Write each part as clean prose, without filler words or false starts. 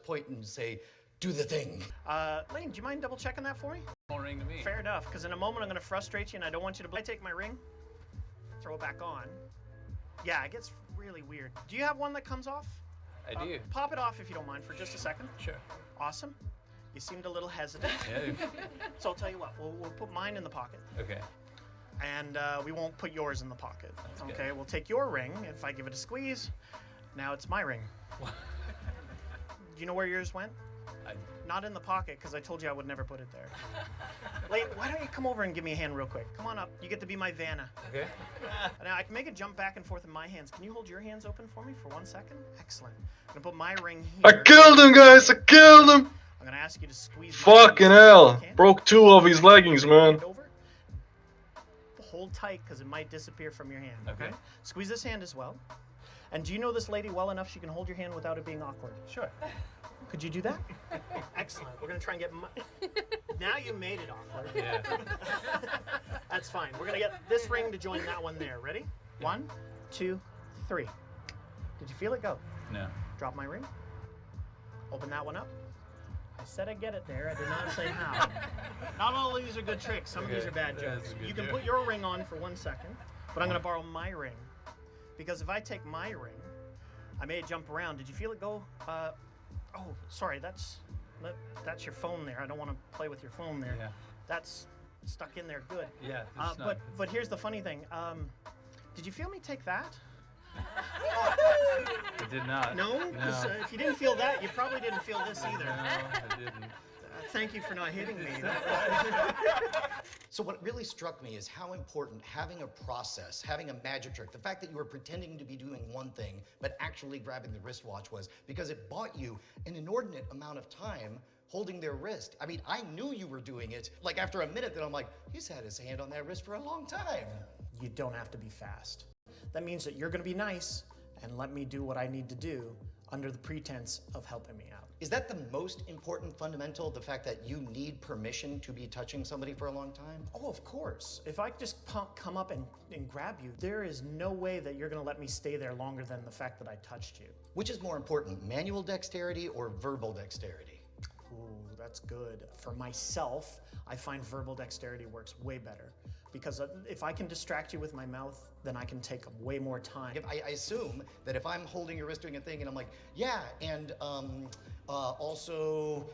point and say, do the thing. Lane, do you mind double checking that for me? Phone ring to me. Fair enough, because in a moment I'm going to frustrate you and I don't want you to... I take my ring, throw it back on. Yeah, it gets really weird. Do you have one that comes off? I do. Pop it off if you don't mind for just a second. Sure. Awesome. You seemed a little hesitant. Yeah. So I'll tell you what, we'll put mine in the pocket. Okay. And we won't put yours in the pocket. That's okay, good. We'll take your ring. If I give it a squeeze, now it's my ring. Do you know where yours went? Not in the pocket, because I told you I would never put it there. Lane, why don't you come over and give me a hand real quick? Come on up. You get to be my Vanna. Okay. Now, I can make it jump back and forth in my hands. Can you hold your hands open for me for 1 second? Excellent. I'm going to put my ring here. I killed him, guys! I killed him! I'm going to ask you to squeeze Fucking hell. Broke 2 of his leggings, man. Over. Hold tight, because it might disappear from your hand. Okay. Squeeze this hand as well. And do you know this lady well enough she can hold your hand without it being awkward? Sure. Could you do that? Excellent. We're going to try and get... Now you made it awkward. Yeah. That's fine. We're going to get this ring to join that one there. Ready? 1, 2, 3. Did you feel it go? No. Drop my ring. Open that one up. I said I'd get it there. I did not say how. Not all of these are good tricks. Some of these are bad jokes. You can put your ring on for 1 second, but I'm going to borrow my ring. Because if I take my ring, I may jump around. Did you feel it go? Oh, sorry, that's your phone there. I don't want to play with your phone there. Yeah. That's stuck in there good. Yeah. But here's the funny thing. Did you feel me take that? I did not. No? No. If you didn't feel that, you probably didn't feel this either. No, I didn't. Thank you for not hitting me. So what really struck me is how important having a process, having a magic trick, the fact that you were pretending to be doing one thing, but actually grabbing the wristwatch was, because it bought you an inordinate amount of time holding their wrist. I mean, I knew you were doing it. Like after a minute, then I'm like, he's had his hand on that wrist for a long time. You don't have to be fast. That means that you're going to be nice and let me do what I need to do under the pretense of helping me out. Is that the most important fundamental, the fact that you need permission to be touching somebody for a long time? Oh, of course. If I just come up and grab you, there is no way that you're going to let me stay there longer than the fact that I touched you. Which is more important, manual dexterity or verbal dexterity? Ooh, that's good. For myself, I find verbal dexterity works way better. Because if I can distract you with my mouth, then I can take way more time. I assume that if I'm holding your wrist doing a thing and I'm like, yeah, and also,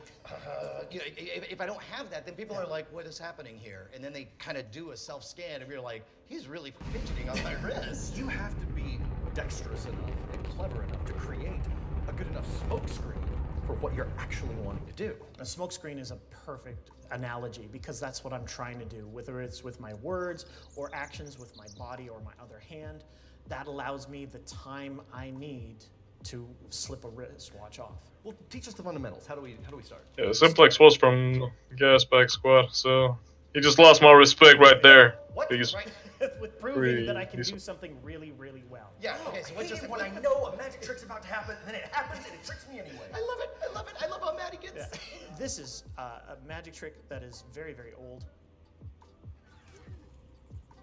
you know, if I don't have that, then people are like, what is happening here? And then they kind of do a self-scan and you're like, he's really fidgeting on my wrist. You have to be dexterous enough and clever enough to create a good enough smoke screen for what you're actually wanting to do. A smoke screen is a perfect analogy because that's what I'm trying to do, whether it's with my words or actions with my body or my other hand. That allows me the time I need to slip a wristwatch off. Well, teach us the fundamentals. How do we start? Yeah, Simplex was from Gasback Squad, so he just lost my respect right there. What? He's Right? With proving that I can do something really, really well. Yeah, okay, so what's just when I know a magic trick's about to happen, and then it happens, and it tricks me anyway. I love it, I love it, I love how mad he gets. Yeah. This is a magic trick that is very, very old.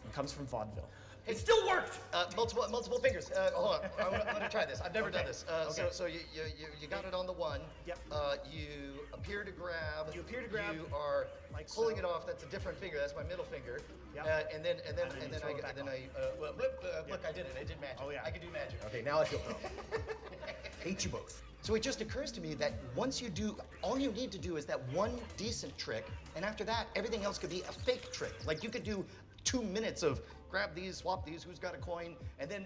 It comes from vaudeville. It still worked! Multiple fingers. Hold on, I'm gonna try this. I've never done this. So you got it on the one. Yep. You appear to grab. You appear to grab, You are like pulling so. it off. That's a different finger. That's my middle finger. Yep. And then you throw it back on. look, I did it. I did magic. Oh, yeah. I can do magic. Okay, now I feel confident. Hate you both. So it just occurs to me that once you do, all you need to do is that one decent trick, and after that, everything else could be a fake trick. Like you could do 2 minutes of grab these, swap these, who's got a coin, and then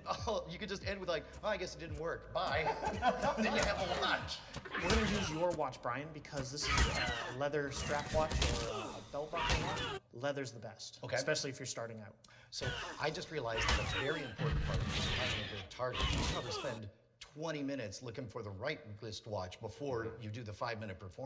you could just end with like, oh, I guess it didn't work, bye. And then you have a watch. We're gonna use your watch, Brian, because this is a leather strap watch or a belt buckle watch. Leather's the best, Okay. especially if you're starting out. So I just realized that a very important part of having a good target. You probably spend 20 minutes looking for the right wristwatch before you do the 5-minute performance.